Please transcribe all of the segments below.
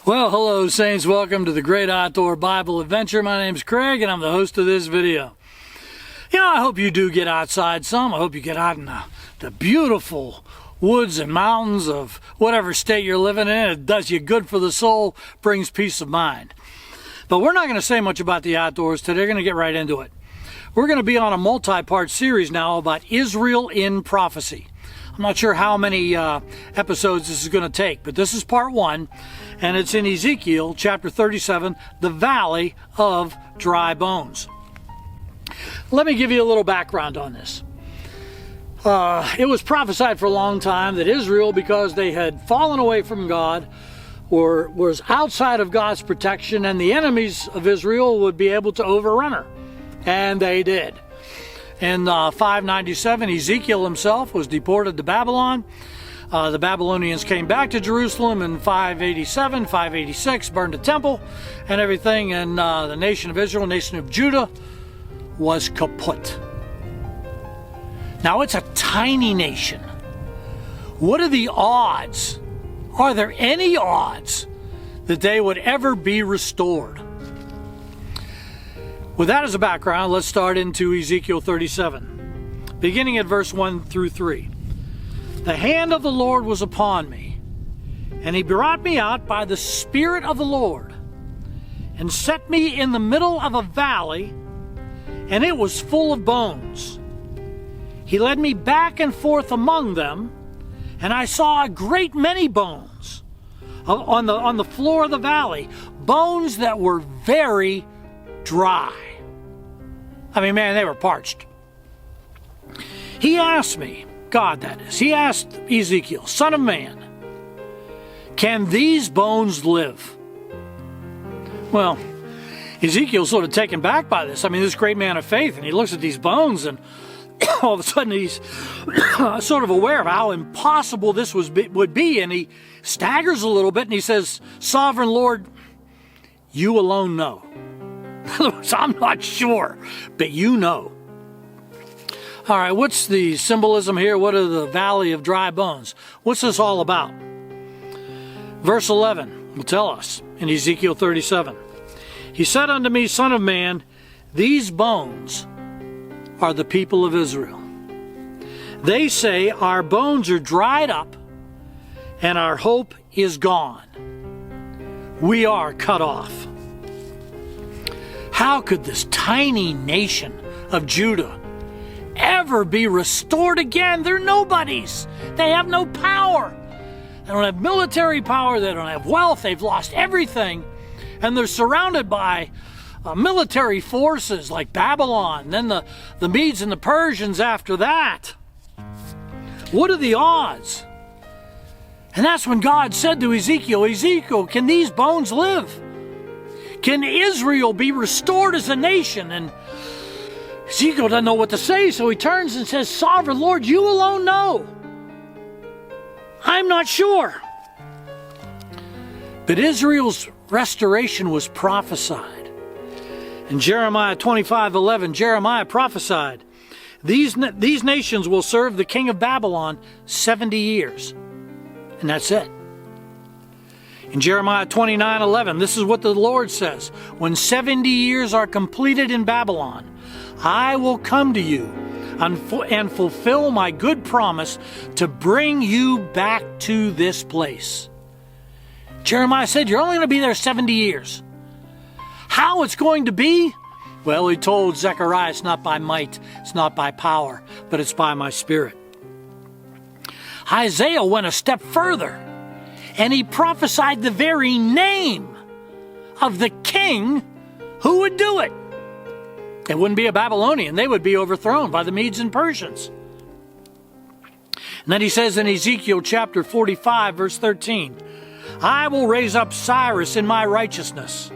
Well, hello Saints, welcome to the Great Outdoor Bible Adventure. My name's Craig and I'm the host of this video. I hope you do get outside some. I hope you get out in the beautiful woods and mountains of whatever state you're living in. It does you good for the soul, brings peace of mind. But we're not going to say much about the outdoors today. We're going to get right into it. We're going to be on a multi-part series now about Israel in prophecy. I'm not sure how many episodes this is going to take, but this is part one, and it's in Ezekiel chapter 37, the Valley of Dry Bones. Let me give you a little background on this. It was prophesied for a long time that Israel, because they had fallen away from God, or was outside of God's protection, and the enemies of Israel would be able to overrun her. And they did. In 597, Ezekiel himself was deported to Babylon. The Babylonians came back to Jerusalem in 587, 586, burned the temple and everything, and the nation of Israel, nation of Judah, was kaput. Now, it's a tiny nation. What are the odds? Are there any odds that they would ever be restored? With that as a background, let's start into Ezekiel 37, beginning at verse 1 through 3. The hand of the Lord was upon me, and he brought me out by the Spirit of the Lord, and set me in the middle of a valley, and it was full of bones. He led me back and forth among them, and I saw a great many bones on the floor of the valley, bones that were very dry. I mean, man, they were parched. He asked me, God that is, he asked Ezekiel, Son of man, can these bones live? Well, Ezekiel's sort of taken back by this. I mean, this great man of faith, and he looks at these bones, and all of a sudden he's sort of aware of how impossible this would be, and he staggers a little bit, and he says, Sovereign Lord, you alone know. In other words, I'm not sure, but you know. All right, what's the symbolism here? What are the valley of dry bones? What's this all about? Verse 11 will tell us in Ezekiel 37. He said unto me, Son of man, these bones are the people of Israel. They say, our bones are dried up, and our hope is gone. We are cut off. How could this tiny nation of Judah ever be restored again? They're nobodies. They have no power. They don't have military power. They don't have wealth. They've lost everything. And they're surrounded by military forces like Babylon, then the Medes and the Persians after that. What are the odds? And that's when God said to Ezekiel, Ezekiel, can these bones live? Can Israel be restored as a nation? And Ezekiel doesn't know what to say, so he turns and says, Sovereign Lord, you alone know. I'm not sure. But Israel's restoration was prophesied. In Jeremiah 25:11, Jeremiah prophesied, these nations will serve the king of Babylon 70 years. And that's it. In Jeremiah 29:11, this is what the Lord says. When 70 years are completed in Babylon, I will come to you and fulfill my good promise to bring you back to this place. Jeremiah said, you're only going to be there 70 years. How it's going to be? Well, he told Zechariah, it's not by might, it's not by power, but it's by my Spirit. Isaiah went a step further, and he prophesied the very name of the king who would do it. It wouldn't be a Babylonian. They would be overthrown by the Medes and Persians. And then he says in Ezekiel chapter 45, verse 13, I will raise up Cyrus in my righteousness,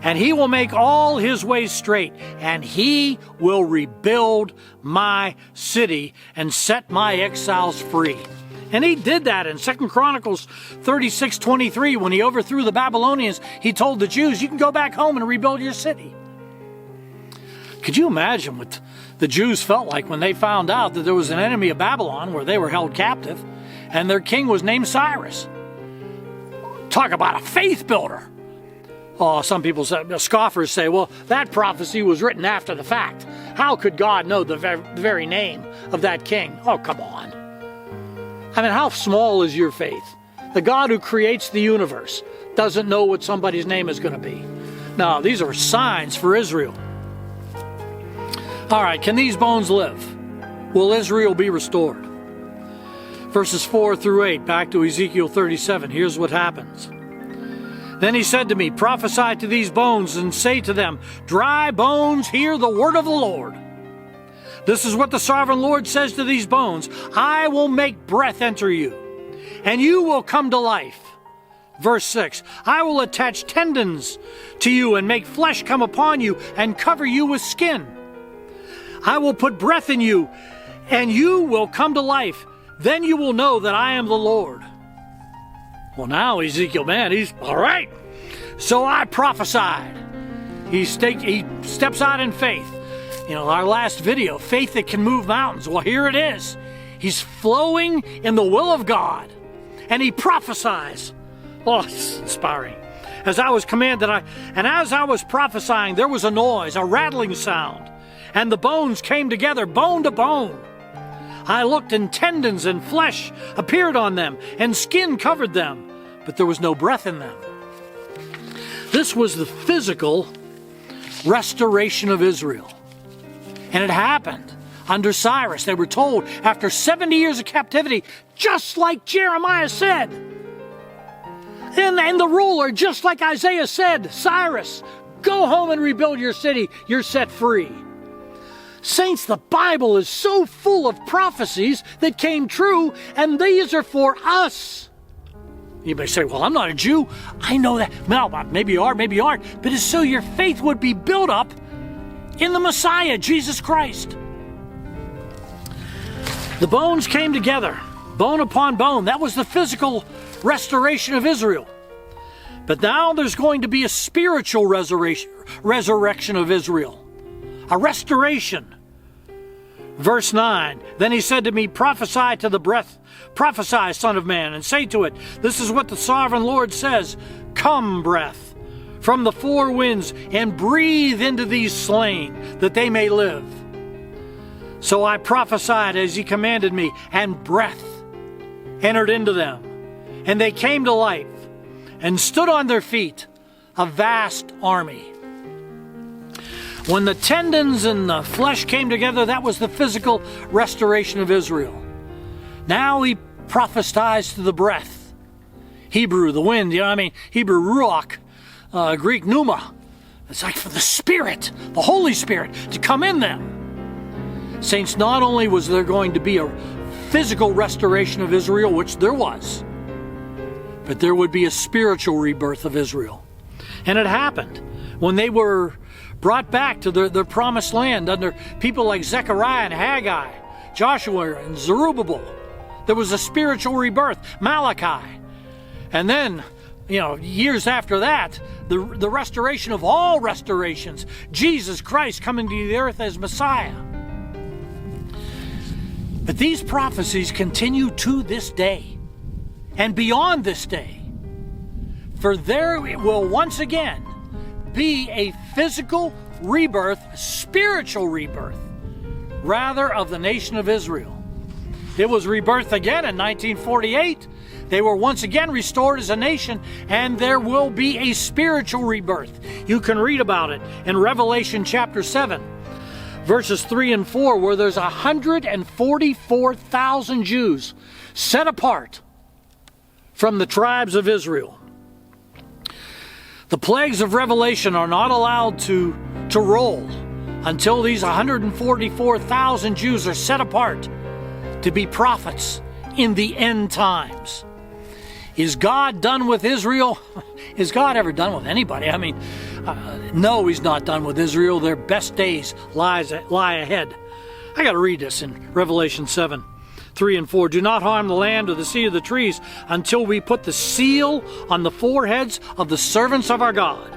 and he will make all his ways straight, and he will rebuild my city and set my exiles free. And he did that in 2 Chronicles 36:23. When he overthrew the Babylonians, he told the Jews, you can go back home and rebuild your city. Could you imagine what the Jews felt like when they found out that there was an enemy of Babylon where they were held captive, and their king was named Cyrus? Talk about a faith builder. Oh, some people say, scoffers say, well, that prophecy was written after the fact. How could God know the very name of that king? Oh, come on. I mean, how small is your faith? The God who creates the universe doesn't know what somebody's name is going to be. No, these are signs for Israel. All right, can these bones live? Will Israel be restored? Verses 4 through 8, back to Ezekiel 37. Here's what happens. Then he said to me, prophesy to these bones and say to them, dry bones, hear the word of the Lord. This is what the sovereign Lord says to these bones. I will make breath enter you, and you will come to life. Verse 6, I will attach tendons to you and make flesh come upon you and cover you with skin. I will put breath in you, and you will come to life. Then you will know that I am the Lord. Well, now Ezekiel, man, he's all right. So I prophesied. He steps out in faith. You know, our last video, faith that can move mountains. Well, here it is. He's flowing in the will of God, and he prophesies. Oh, it's inspiring. As I was commanded, as I was prophesying, there was a noise, a rattling sound, and the bones came together, bone to bone. I looked, and tendons and flesh appeared on them, and skin covered them, but there was no breath in them. This was the physical restoration of Israel. And it happened under Cyrus. They were told after 70 years of captivity, just like Jeremiah said. And the ruler, just like Isaiah said, Cyrus, go home and rebuild your city. You're set free. Saints, the Bible is so full of prophecies that came true, and these are for us. You may say, well, I'm not a Jew. I know that. Well, maybe you are, maybe you aren't. But it's so your faith would be built up in the Messiah, Jesus Christ. The bones came together, bone upon bone. That was the physical restoration of Israel. But now there's going to be a spiritual resurrection of Israel. A restoration. Verse 9, then he said to me, prophesy to the breath, prophesy, son of man, and say to it, this is what the sovereign Lord says, come, breath, from the four winds, and breathe into these slain, that they may live. So I prophesied as he commanded me, and breath entered into them, and they came to life, and stood on their feet, a vast army. When the tendons and the flesh came together, that was the physical restoration of Israel. Now he prophesies to the breath. Hebrew, the wind, Hebrew, ruach, Greek, pneuma. It's like for the Spirit, the Holy Spirit, to come in them. Saints, not only was there going to be a physical restoration of Israel, which there was, but there would be a spiritual rebirth of Israel. And it happened when they were brought back to their promised land under people like Zechariah and Haggai, Joshua and Zerubbabel. There was a spiritual rebirth, Malachi. And then, years after that, the restoration of all restorations, Jesus Christ coming to the earth as Messiah. But these prophecies continue to this day and beyond this day. For there will once again be a physical rebirth, spiritual rebirth, rather, of the nation of Israel. It was rebirthed again in 1948. They were once again restored as a nation, and there will be a spiritual rebirth. You can read about it in Revelation chapter 7, verses 3 and 4, where there's 144,000 Jews set apart from the tribes of Israel. The plagues of Revelation are not allowed to roll until these 144,000 Jews are set apart to be prophets in the end times. Is God done with Israel? Is God ever done with anybody? No, he's not done with Israel. Their best days lie ahead. I got to read this in Revelation 7. 3 and 4, do not harm the land or the seed of the trees until we put the seal on the foreheads of the servants of our God.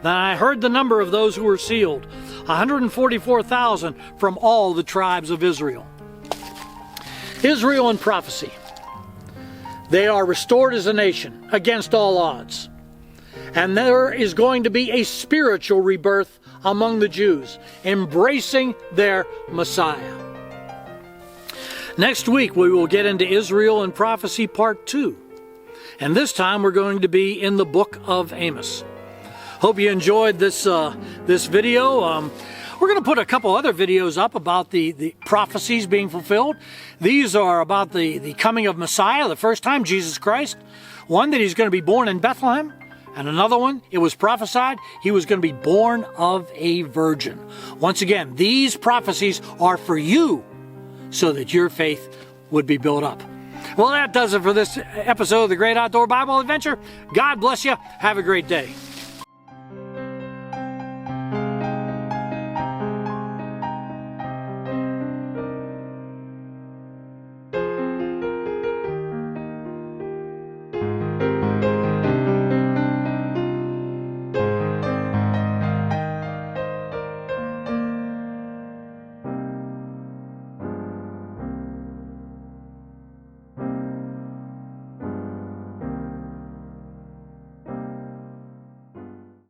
Then I heard the number of those who were sealed, 144,000 from all the tribes of Israel. Israel and prophecy. They are restored as a nation against all odds. And there is going to be a spiritual rebirth among the Jews, embracing their Messiah. Next week, we will get into Israel and Prophecy Part 2. And this time, we're going to be in the book of Amos. Hope you enjoyed this video. We're going to put a couple other videos up about the prophecies being fulfilled. These are about the coming of Messiah, the first time, Jesus Christ. One, that he's going to be born in Bethlehem. And another one, it was prophesied he was going to be born of a virgin. Once again, these prophecies are for you so that your faith would be built up. Well, that does it for this episode of the Great Outdoor Bible Adventure. God bless you. Have a great day.